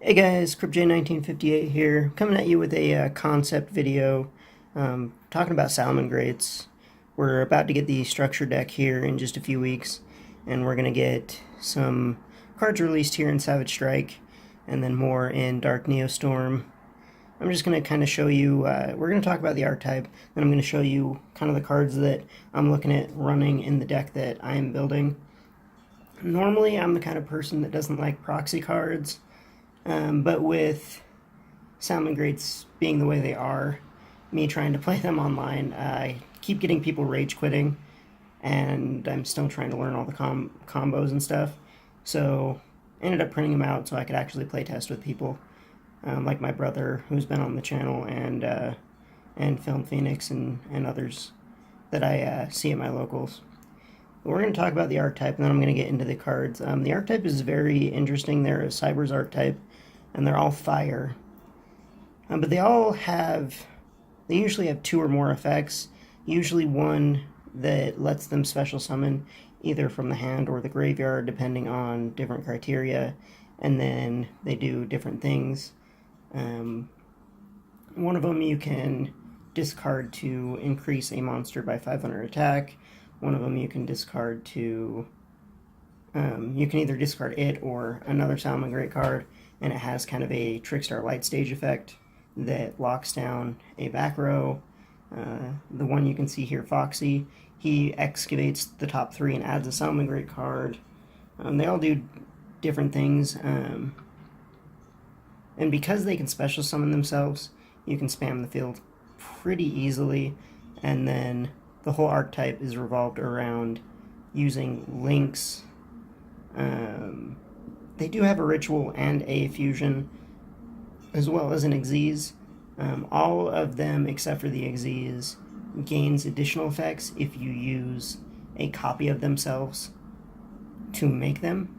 Hey guys, CryptJ1958 here, coming at you with a concept video talking about Salamangreats. We're about to get the structure deck here in just a few weeks, and we're going to get some cards released here in Savage Strike, and then more in Dark Neostorm. I'm just going to kind of show you, we're going to talk about the archetype, then I'm going to show you kind of the cards that I'm looking at running in the deck that I am building. Normally, I'm the kind of person that doesn't like proxy cards. But with Salamangreats being the way they are, me trying to play them online, I keep getting people rage quitting, and I'm still trying to learn all the combos and stuff. So I ended up printing them out so I could actually play test with people, like my brother who's been on the channel, and Film Phoenix and others that I see at my locals. We're going to talk about the archetype, and then I'm going to get into the cards. The archetype is very interesting. They're a Cyber's archetype, and they're all fire. But they usually have two or more effects. Usually one that lets them special summon either from the hand or the graveyard, depending on different criteria, and then they do different things. One of them you can discard to increase a monster by 500 attack. One of them you can discard to... you can either discard it or another Salamangreat card, and it has kind of a Trickstar Light Stage effect that locks down a back row. The one you can see here, Foxy, he excavates the top three and adds a Salamangreat card. They all do different things, and because they can special summon themselves, you can spam the field pretty easily, and then the whole archetype is revolved around using links. They do have a ritual and a fusion, as well as an Xyz. All of them, except for the Xyz, gains additional effects if you use a copy of themselves to make them.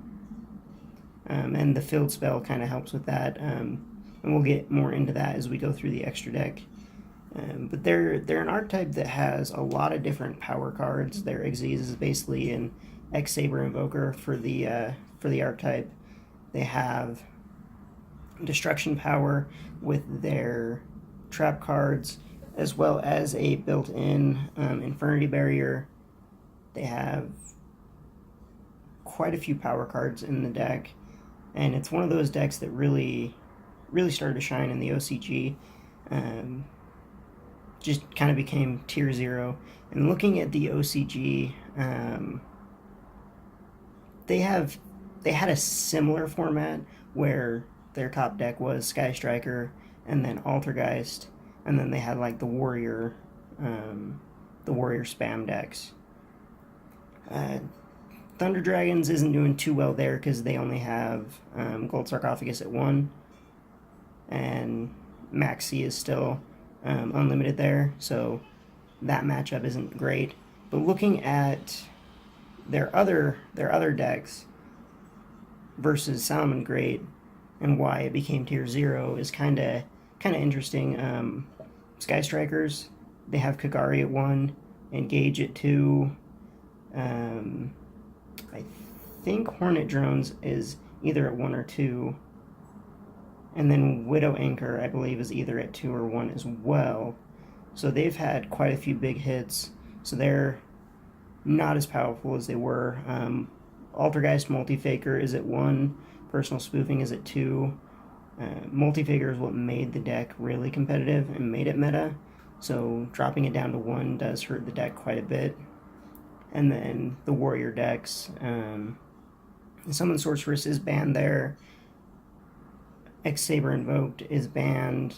And the field spell kind of helps with that, and we'll get more into that as we go through the extra deck. But they're an archetype that has a lot of different power cards. Their Xyz is basically an X-Saber Invoker for the archetype. They have destruction power with their trap cards, as well as a built-in Infernity Barrier. They have quite a few power cards in the deck, and it's one of those decks that really started to shine in the OCG. Just kind of became tier 0. And looking at the OCG, they had a similar format where their top deck was Sky Striker and then Altergeist, and then they had like the warrior spam decks. Thunder Dragons isn't doing too well there because they only have Gold Sarcophagus at 1, and Maxi is still unlimited there, so that matchup isn't great. But looking at their other decks versus Salamangreat and why it became tier 0 is kind of interesting. Sky Strikers, they have Kagari at 1, Engage at 2. I think Hornet Drones is either at 1 or 2. And then Widow Anchor, I believe, is either at 2 or 1 as well. So they've had quite a few big hits. So they're not as powerful as they were. Altergeist Multifaker is at 1. Personal Spoofing is at 2. Multifaker is what made the deck really competitive and made it meta. So dropping it down to 1 does hurt the deck quite a bit. And then the Warrior decks. Summon Sorceress is banned there. X-Saber Invoked is banned.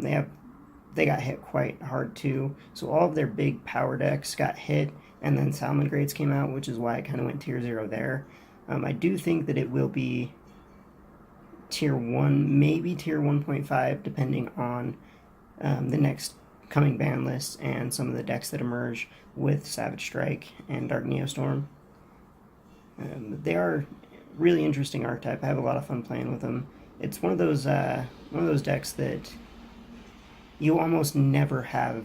They got hit quite hard too. So all of their big power decks got hit, and then Salamangreats came out, which is why it kind of went tier 0 there. I do think that it will be tier 1, maybe tier 1.5, depending on the next coming ban lists and some of the decks that emerge with Savage Strike and Dark Neostorm. They are really interesting archetype. I have a lot of fun playing with them. It's one of those decks that you almost never have.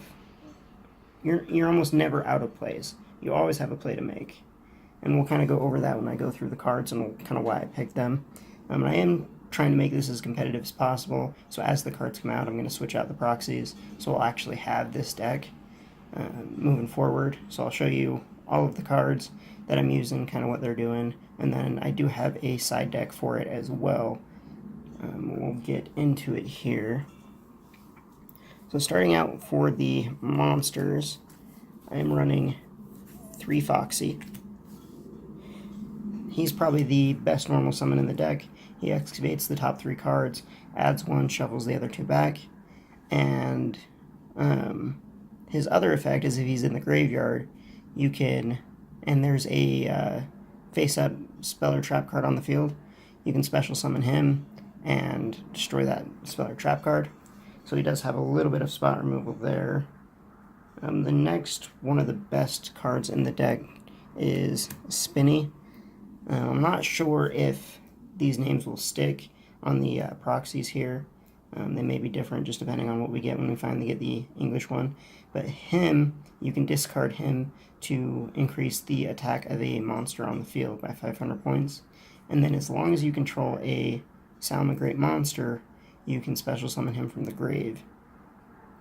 You're almost never out of plays. You always have a play to make, and we'll kind of go over that when I go through the cards and kind of why I picked them. I am trying to make this as competitive as possible. So as the cards come out, I'm going to switch out the proxies. So I'll actually have this deck moving forward. So I'll show you all of the cards that I'm using, kind of what they're doing, and then I do have a side deck for it as well. We'll get into it here. So starting out for the monsters, I am running 3 Foxy. He's probably the best normal summon in the deck. He excavates the top 3 cards, adds 1, shuffles the other 2 back, and his other effect is if he's in the graveyard, you can, and there's a face-up spell or trap card on the field, you can special summon him and destroy that spell or trap card. So he does have a little bit of spot removal there. The next one of the best cards in the deck is Spinny. I'm not sure if these names will stick on the proxies here. They may be different just depending on what we get when we finally get the English one. But him, you can discard him to increase the attack of a monster on the field by 500 points. And then as long as you control a Salamangreat monster, you can special summon him from the grave.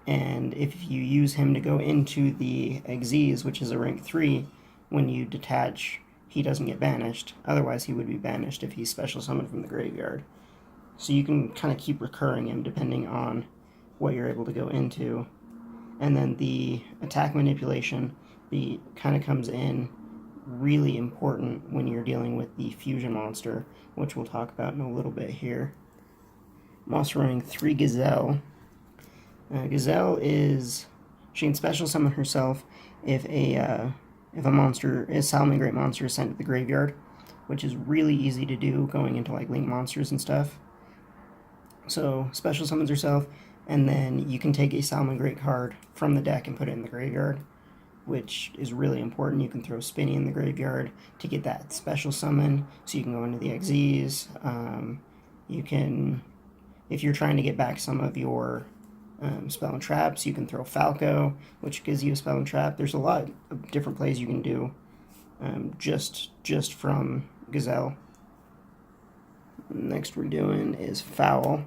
And if you use him to go into the Xyz, which is a rank 3, when you detach, he doesn't get banished. Otherwise, he would be banished if he's special summoned from the graveyard. So you can kind of keep recurring him depending on what you're able to go into. And then the attack manipulation kind of comes in really important when you're dealing with the fusion monster, which we'll talk about in a little bit here. I'm also running 3 Gazelle. Gazelle she can special summon herself if a Salamangreat monster is sent to the graveyard, which is really easy to do going into like link monsters and stuff. So special summons herself, and then you can take a Salamangreat card from the deck and put it in the graveyard, which is really important. You can throw Spinny in the graveyard to get that special summon, so you can go into the Xyz. You can, if you're trying to get back some of your spell and traps, you can throw Falco, which gives you a spell and trap. There's a lot of different plays you can do just from Gazelle. Next we're doing is Fowl.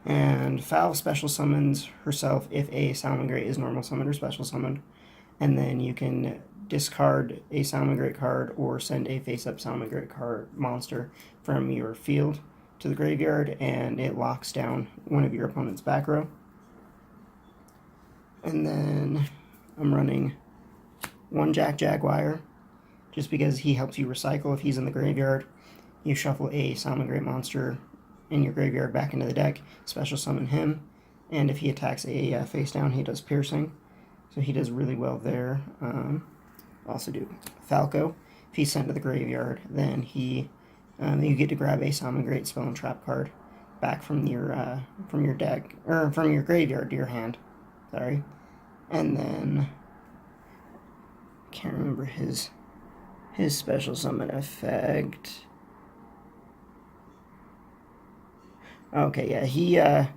And Fowl special summons herself if a Salamangreat is normal summoned or special summoned. And then you can discard a Salamangreat card or send a face-up Salamangreat card monster from your field to the graveyard, and it locks down one of your opponent's back row. And then I'm running 1 Jaguar, just because he helps you recycle if he's in the graveyard. You shuffle a Salamangreat monster in your graveyard back into the deck, special summon him, and if he attacks a face down, he does piercing. So he does really well there. Also do Falco. If he's sent to the graveyard, then you get to grab a Salamangreat spell and trap card back from your deck, or from your graveyard to your hand. Sorry. And then can't remember his special summon effect. Okay, yeah,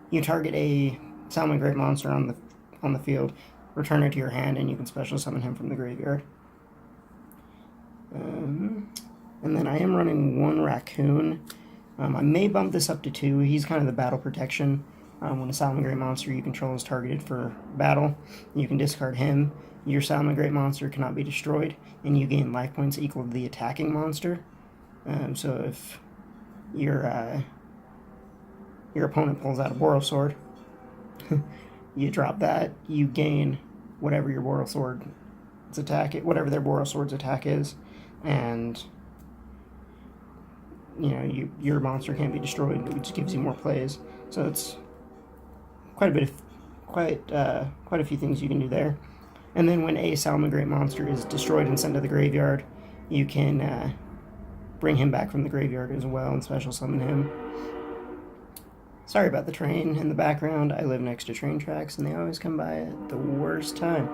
you target a Salamangreat monster on the field, return it to your hand, and you can special summon him from the graveyard. And then I am running 1 Raccoon. I may bump this up to 2. He's kind of the battle protection. When a Salamangreat monster you control is targeted for battle, you can discard him. Your Salamangreat monster cannot be destroyed, and you gain life points equal to the attacking monster. So if your opponent pulls out a Boral Sword, you drop that, you gain whatever your Boral Sword's attack, whatever their Boral Sword's attack is, and your monster can't be destroyed. It just gives you more plays. So it's quite a few things you can do there. And then when a Salamangreat monster is destroyed and sent to the graveyard, you can bring him back from the graveyard as well and special summon him. Sorry about the train in the background. I live next to train tracks, and they always come by at the worst time.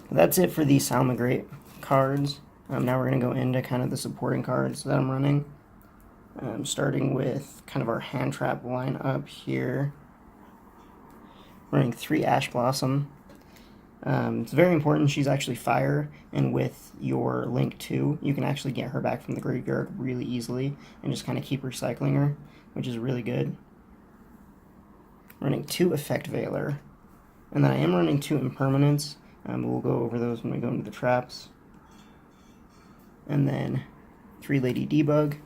That's it for the Salamangreat cards. Now we're going to go into kind of the supporting cards that I'm running. Starting with kind of our hand trap lineup here. Running 3 Ash Blossom. It's very important. She's actually fire, and with your Link 2, you can actually get her back from the graveyard really easily and just kind of keep recycling her, which is really good. Running 2 Effect Veiler, and then I am running 2 Impermanents. We'll go over those when we go into the traps. And then 3 Lady Debug.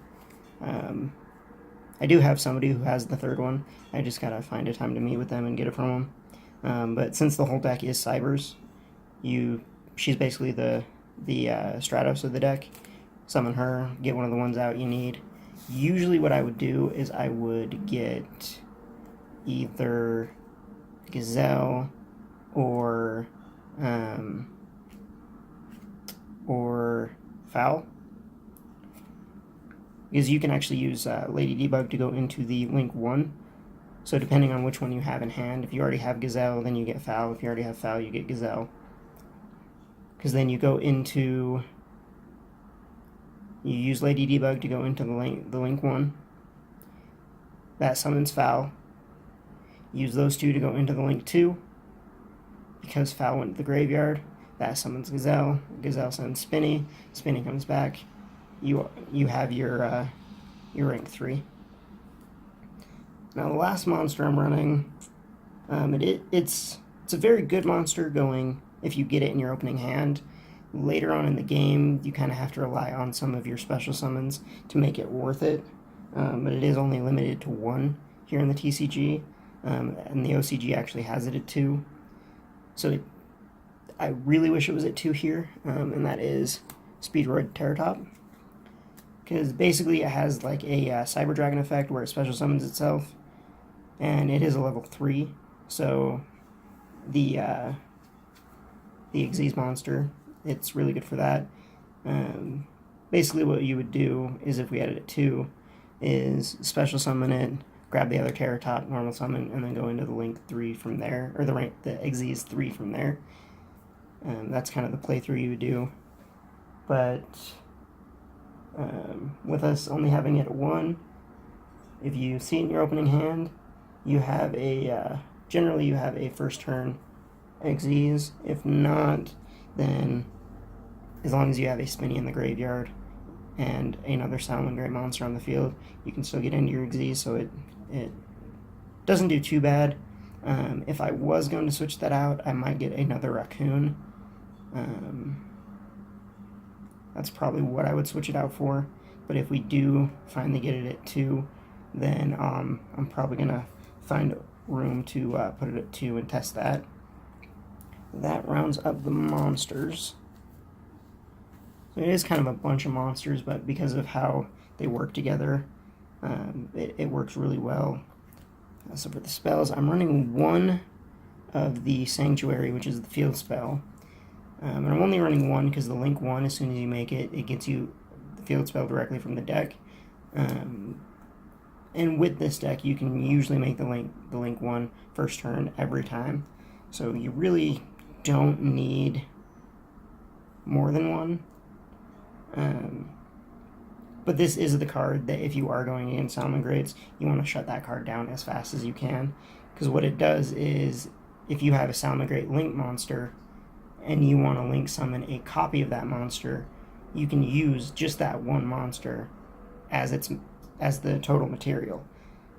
I do have somebody who has the 3rd one. I just gotta find a time to meet with them and get it from them. But since the whole deck is Cybers, she's basically the Stratos of the deck. Summon her, get one of the ones out you need. Usually what I would do is I would get either Gazelle or Foul, because you can actually use Lady Debug to go into the Link 1. So depending on which one you have in hand, if you already have Gazelle, then you get Foul. If you already have Foul, you get Gazelle. Because then you go into, you use Lady Debug to go into the Link 1. That summons Foul. Use those 2 to go into the Link 2. Because Foul went to the graveyard, that summons Gazelle. Gazelle sends Spinny. Spinny comes back. You have your rank 3. Now the last monster I'm running, it's a very good monster going if you get it in your opening hand. Later on in the game, you kind of have to rely on some of your special summons to make it worth it, but it is only limited to 1 here in the TCG, and the OCG actually has it at 2. So I really wish it was at 2 here, and that is Speedroid Terratop. Because basically it has like a Cyber Dragon effect where it special summons itself, and it is a level 3, so the Xyz monster, it's really good for that. Basically what you would do is, if we had it at 2, is special summon it, grab the other Terratop, normal summon, and then go into the Link 3 from there, or the Xyz 3 from there. That's kind of the playthrough you would do. But with us only having it at 1, if you see it in your opening hand, you have a generally you have a first turn Xyz. If not, then as long as you have a Spinny in the graveyard and another Salamangreat monster on the field, you can still get into your Xyz, so it doesn't do too bad. If I was going to switch that out, I might get another Raccoon. That's probably what I would switch it out for. But if we do finally get it at 2, then I'm probably going to find room to put it at 2 and test that. That rounds up the monsters. So it is kind of a bunch of monsters, but because of how they work together, it works really well. So for the spells, I'm running 1 of the Sanctuary, which is the field spell. And I'm only running 1 because the Link 1, as soon as you make it, it gets you the field spell directly from the deck. And with this deck, you can usually make the Link 1 first turn every time. So you really don't need more than 1. But this is the card that if you are going against Salamangreats, you want to shut that card down as fast as you can. Because what it does is, if you have a Salamangreat Link monster, and you want to Link summon a copy of that monster, you can use just that one monster as the total material.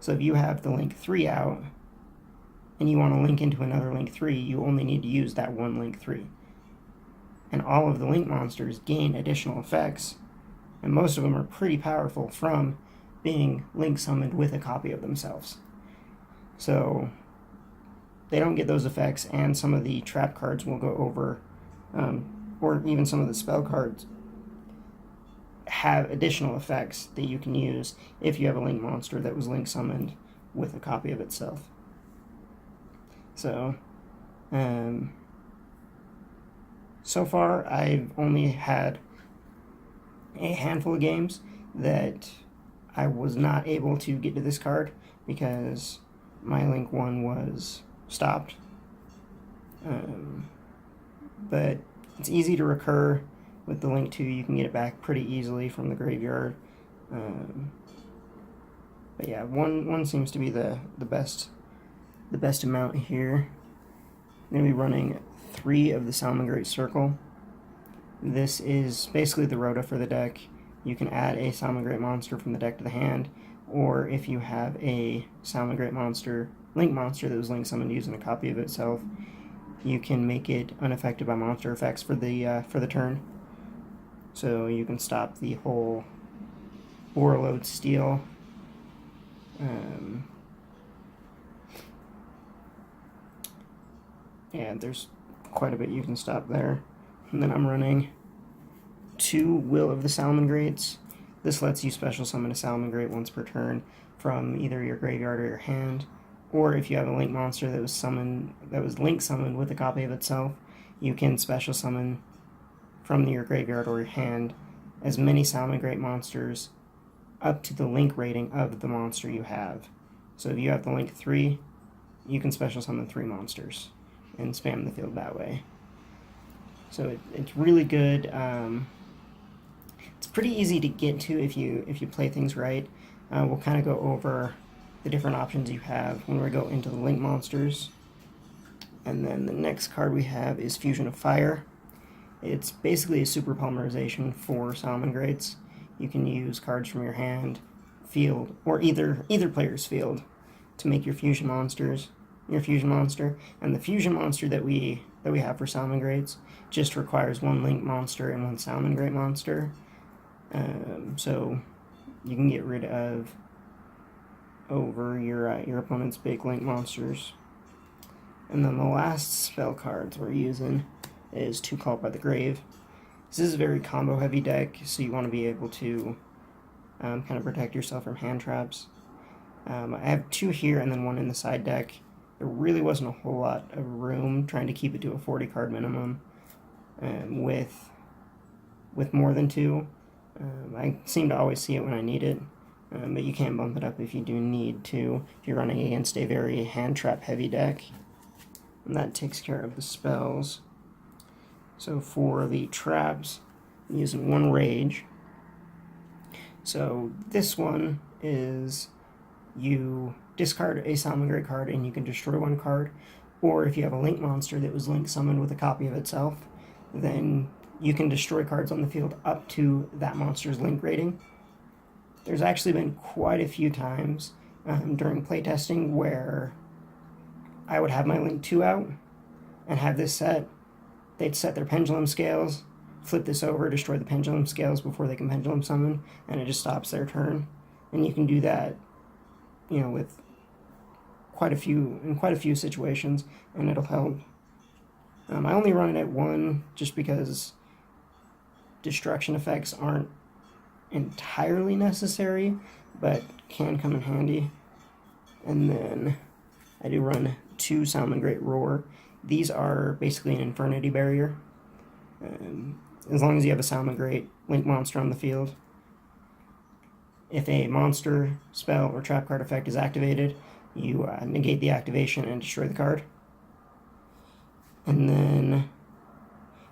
So if you have the Link 3 out, and you want to link into another Link 3, you only need to use that one Link 3. And all of the Link monsters gain additional effects, and most of them are pretty powerful from being Link summoned with a copy of themselves. So they don't get those effects, and some of the trap cards will go over, or even some of the spell cards have additional effects that you can use if you have a Link monster that was Link summoned with a copy of itself. So, so far I've only had a handful of games that I was not able to get to this card because my Link 1 was stopped. But it's easy to recur. With the Link 2, you can get it back pretty easily from the graveyard. But yeah, one seems to be the best amount here. I'm going to be running 3 of the Salamangreat Circle. This is basically the rota for the deck. You can add a Salamangreat monster from the deck to the hand, or if you have a Salamangreat monster, link monster that was link summoned using a copy of itself, you can make it unaffected by monster effects for the turn. So you can stop the whole Warlord steal. Yeah, there's quite a bit you can stop there. And then I'm running 2 Will of the Salamangreats. This lets you special summon a Salamangreat once per turn from either your graveyard or your hand, or if you have a link monster that was link summoned with a copy of itself, you can special summon from your graveyard or your hand as many Salamangreat monsters up to the link rating of the monster you have. So if you have the link 3, you can special summon 3 monsters and spam the field that way. So it's really good. It's pretty easy to get to if you play things right. We'll kind of go over the different options you have when we go into the link monsters. And then the next card we have is Fusion of Fire. It's basically a super polymerization for Salamangreats. You can use cards from your hand, field, or either player's field to make your fusion monsters. Your fusion monster, and the fusion monster that we have for Salamangreats just requires 1 link monster and 1 Salamangreat monster. So you can get rid of over your opponent's big link monsters. And then the last spell cards we're using is 2 Call by the Grave. This is a very combo heavy deck, so you want to be able to kind of protect yourself from hand traps. I have 2 here and then 1 in the side deck. There really wasn't a whole lot of room trying to keep it to a 40 card minimum with more than 2. I seem to always see it when I need it, but you can bump it up if you do need to, if you're running against a very hand trap heavy deck. And that takes care of the spells. So for the traps, I'm using 1 Rage. So this one is you discard a Salamangreat card and you can destroy 1 card, or if you have a link monster that was link summoned with a copy of itself, then you can destroy cards on the field up to that monster's link rating. There's actually been quite a few times during playtesting where I would have my link 2 out and have this set. They'd set their pendulum scales, flip this over, destroy the pendulum scales before they can pendulum summon, and it just stops their turn. And you can do that, with quite a few situations, and it'll help. I only run it at 1 just because destruction effects aren't entirely necessary, but can come in handy. And then I do run 2 Salamangreat Roar. These are basically an Infernity barrier. As long as you have a Salamangreat link monster on the field, if a monster, spell, or trap card effect is activated, you negate the activation and destroy the card. And then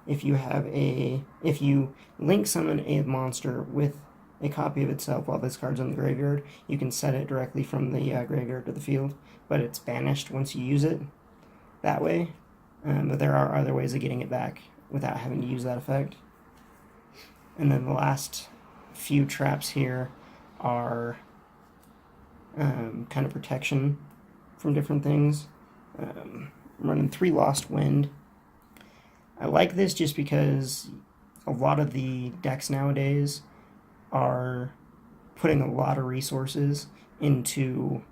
if you link summon a monster with a copy of itself while this card's on the graveyard, you can set it directly from the graveyard to the field, but it's banished once you use it that way. But there are other ways of getting it back without having to use that effect. And then the last few traps here are kind of protection from different things. I'm running 3 Lost Wind. I like this just because a lot of the decks nowadays are putting a lot of resources into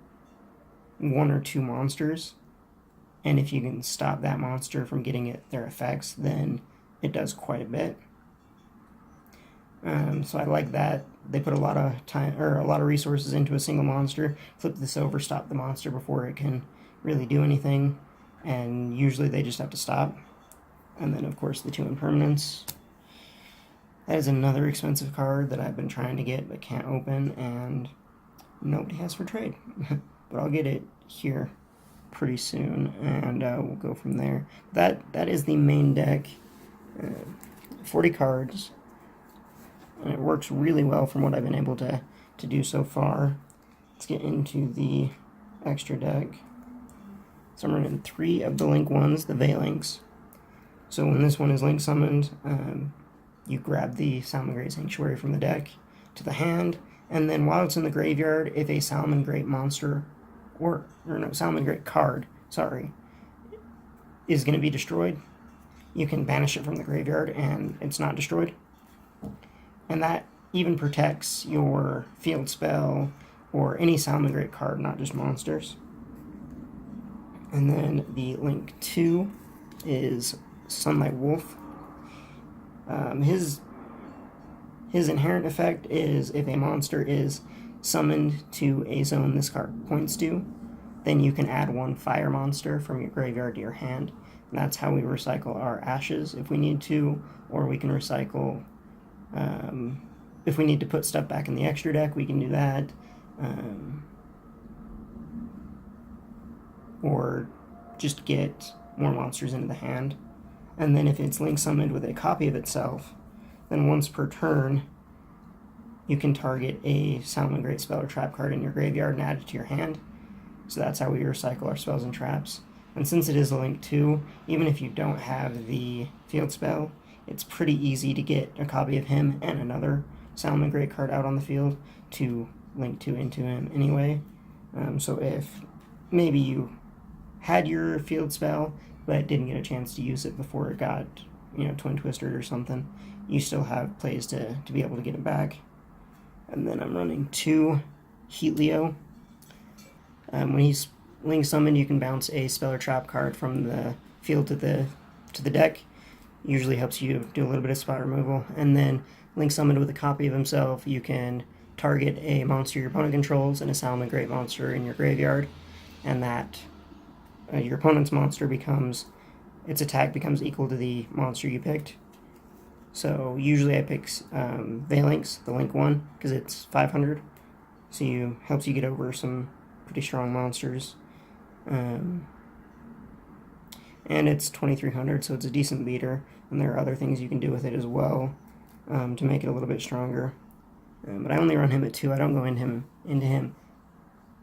1 or 2 monsters, and if you can stop that monster from getting their effects, then it does quite a bit. So I like that. They put a lot of time or a lot of resources into a single monster, flip this over, stop the monster before it can really do anything, and usually they just have to stop. And then of course the 2 impermanents. That is another expensive card that I've been trying to get but can't open, and nobody has for trade. But I'll get it here pretty soon, and we'll go from there. That is the main deck. 40 cards. And it works really well from what I've been able to do so far. Let's get into the extra deck. So I'm running 3 of the link 1s, the Veilings. So when this one is link summoned, you grab the Salamangreat Sanctuary from the deck to the hand, and then while it's in the graveyard, if a Salamangreat monster, Salamangreat card, is going to be destroyed, you can banish it from the graveyard and it's not destroyed. And that even protects your field spell or any Salamangreat card, not just monsters. And then the link 2 is Sunlight Wolf. His inherent effect is if a monster is summoned to a zone this card points to, then you can add 1 fire monster from your graveyard to your hand. And that's how we recycle our ashes if we need to, or we can recycle, if we need to put stuff back in the extra deck, we can do that. Or just get more monsters into the hand. And then if it's link summoned with a copy of itself, then once per turn, you can target a Salamangreat spell or trap card in your graveyard and add it to your hand. So that's how we recycle our spells and traps. And since it is a link 2, even if you don't have the field spell, it's pretty easy to get a copy of him and another Salamangreat card out on the field to link 2 into him anyway. So if maybe you had your field spell but didn't get a chance to use it before it got, twin twisted or something, you still have plays to be able to get it back. And then I'm running 2 Heatleo. When he's link summoned, you can bounce a spell or trap card from the field to the deck. Usually helps you do a little bit of spot removal. And then link summoned with a copy of himself, you can target a monster your opponent controls and a Salamangreat monster in your graveyard, and that your opponent's monster its attack becomes equal to the monster you picked. So usually I pick Veilings, the link 1, because it's 500, so helps you get over some pretty strong monsters. And it's 2300, so it's a decent beater, and there are other things you can do with it as well to make it a little bit stronger. But I only run him at 2. I don't go into him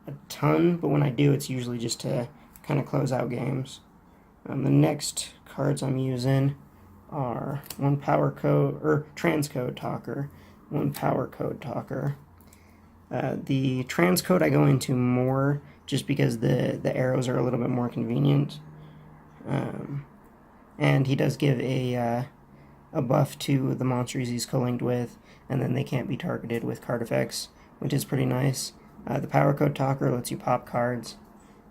a ton, but when I do, it's usually just to kind of close out games. The next cards I'm using are 1 Power Code, or Transcode Talker, 1 Power Code Talker. The Transcode I go into more just because the arrows are a little bit more convenient. And he does give a buff to the monsters he's co-linked with, and then they can't be targeted with card effects, which is pretty nice. The Power Code Talker lets you pop cards,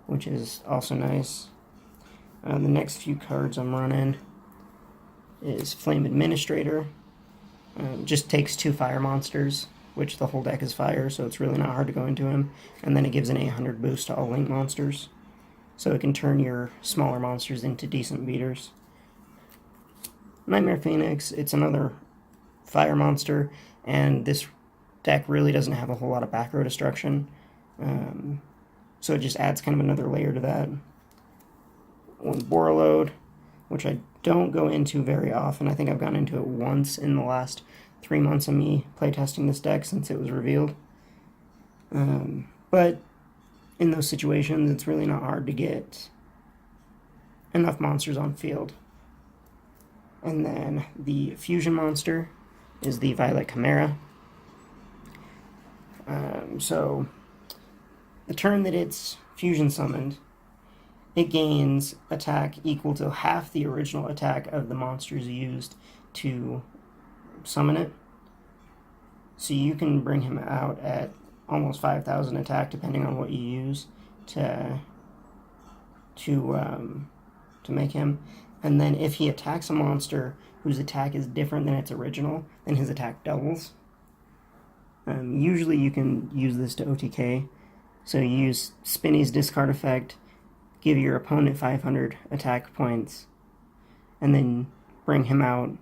which is also nice. The next few cards I'm running is Flame Administrator. Just takes 2 fire monsters, which the whole deck is fire, so it's really not hard to go into him. And then it gives an 800 boost to all link monsters, so it can turn your smaller monsters into decent beaters. Nightmare Phoenix, it's another fire monster, and this deck really doesn't have a whole lot of back row destruction, so it just adds kind of another layer to that. 1 Borreload, which I don't go into very often. I think I've gone into it once in the last 3 months of me playtesting this deck since it was revealed. But in those situations, it's really not hard to get enough monsters on field. And then the fusion monster is the Violet Chimera. So the turn that it's fusion summoned, it gains attack equal to half the original attack of the monsters used to summon it. So you can bring him out at almost 5,000 attack, depending on what you use to make him. And then if he attacks a monster whose attack is different than its original, then his attack doubles. Usually you can use this to OTK. So you use Spinny's discard effect, give your opponent 500 attack points, and then bring him out,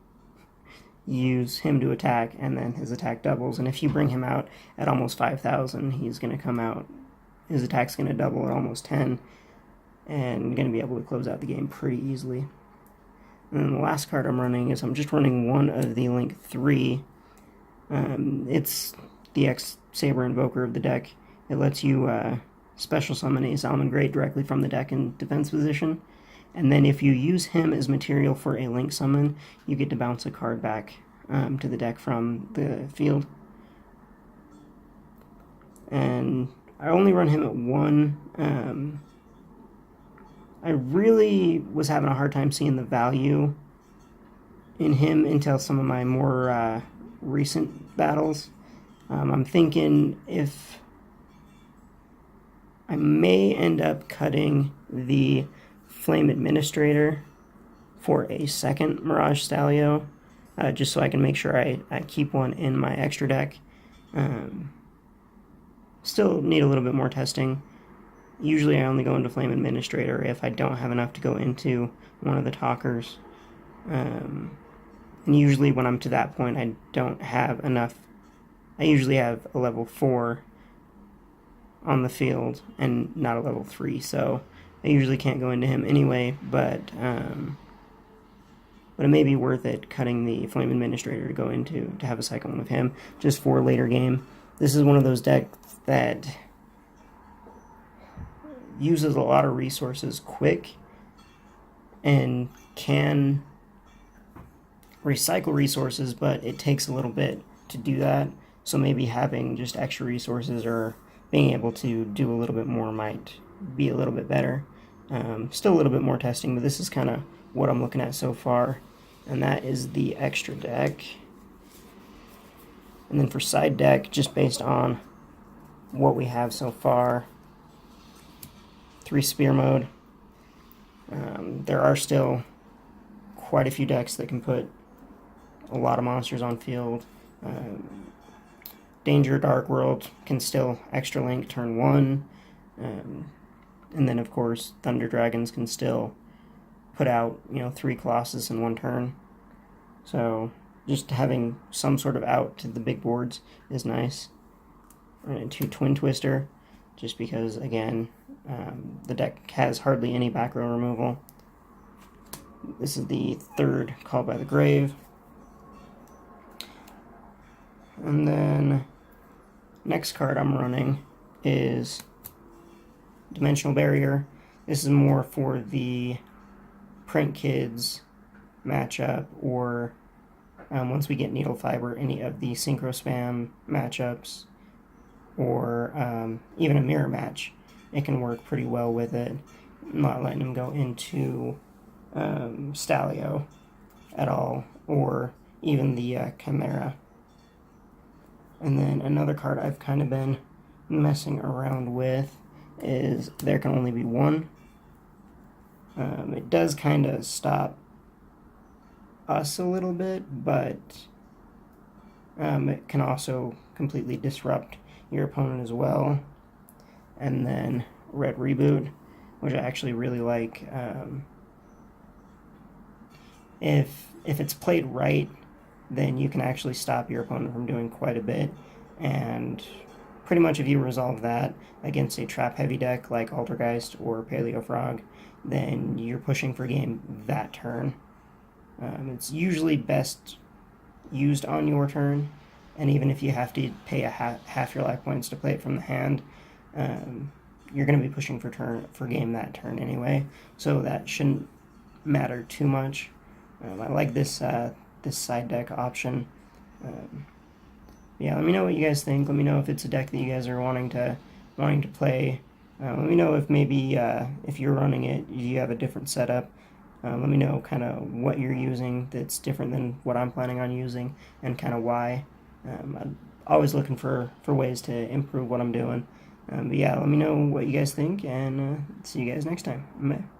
use him to attack, and then his attack doubles. And if you bring him out at almost 5,000, he's going to come out, his attack's going to double at almost 10, and going to be able to close out the game pretty easily. And then the last card I'm running is I'm just running 1 of the Link 3. It's the X Saber Invoker of the deck. It lets you special summon a Salamangreat directly from the deck in defense position. And then if you use him as material for a link summon, you get to bounce a card back to the deck from the field. And I only run him at 1. I really was having a hard time seeing the value in him until some of my more recent battles. I'm thinking if I may end up cutting the Flame Administrator for a second Mirage Stalio, just so I can make sure I keep one in my extra deck. Still need a little bit more testing. Usually I only go into Flame Administrator if I don't have enough to go into one of the talkers. And usually when I'm to that point, I don't have enough. I usually have a level 4 on the field and not a level 3, so I usually can't go into him anyway, but it may be worth it cutting the Flame Administrator to go into, to have a second one of him, just for later game. This is one of those decks that uses a lot of resources quick and can recycle resources, but it takes a little bit to do that, so maybe having just extra resources or being able to do a little bit more might be a little bit better. Still a little bit more testing, but this is kind of what I'm looking at so far, and that is the extra deck. And then for side deck, just based on what we have so far, 3 spear mode. There are still quite a few decks that can put a lot of monsters on field. Danger Dark World can still extra link turn 1. And then of course Thunder Dragons can still put out 3 Colossus in 1 turn. So just having some sort of out to the big boards is nice. And 2 Twin Twister, just because again the deck has hardly any back row removal. This is the 3rd Call by the Grave. And then next card I'm running is Dimensional Barrier. This is more for the Print Kids matchup, or once we get Needle Fiber, any of the Synchro Spam matchups, or even a mirror match. It can work pretty well with it, not letting him go into Stalio at all, or even the Chimera. And then another card I've kind of been messing around with is There Can Only Be One. It does kind of stop us a little bit, but it can also completely disrupt your opponent as well. And then Red Reboot, which I actually really like. If it's played right, then you can actually stop your opponent from doing quite a bit, and pretty much if you resolve that against a trap-heavy deck like Altergeist or Paleo Frog, then you're pushing for game that turn. It's usually best used on your turn, and even if you have to pay half your life points to play it from the hand, you're going to be pushing for game that turn anyway, so that shouldn't matter too much. I like this this side deck option. Yeah, let me know what you guys think. Let me know if it's a deck that you guys are wanting to play. Let me know if maybe if you're running it, you have a different setup. Let me know kind of what you're using that's different than what I'm planning on using, and kind of why. I'm always looking for ways to improve what I'm doing. But yeah, let me know what you guys think, and see you guys next time. Bye.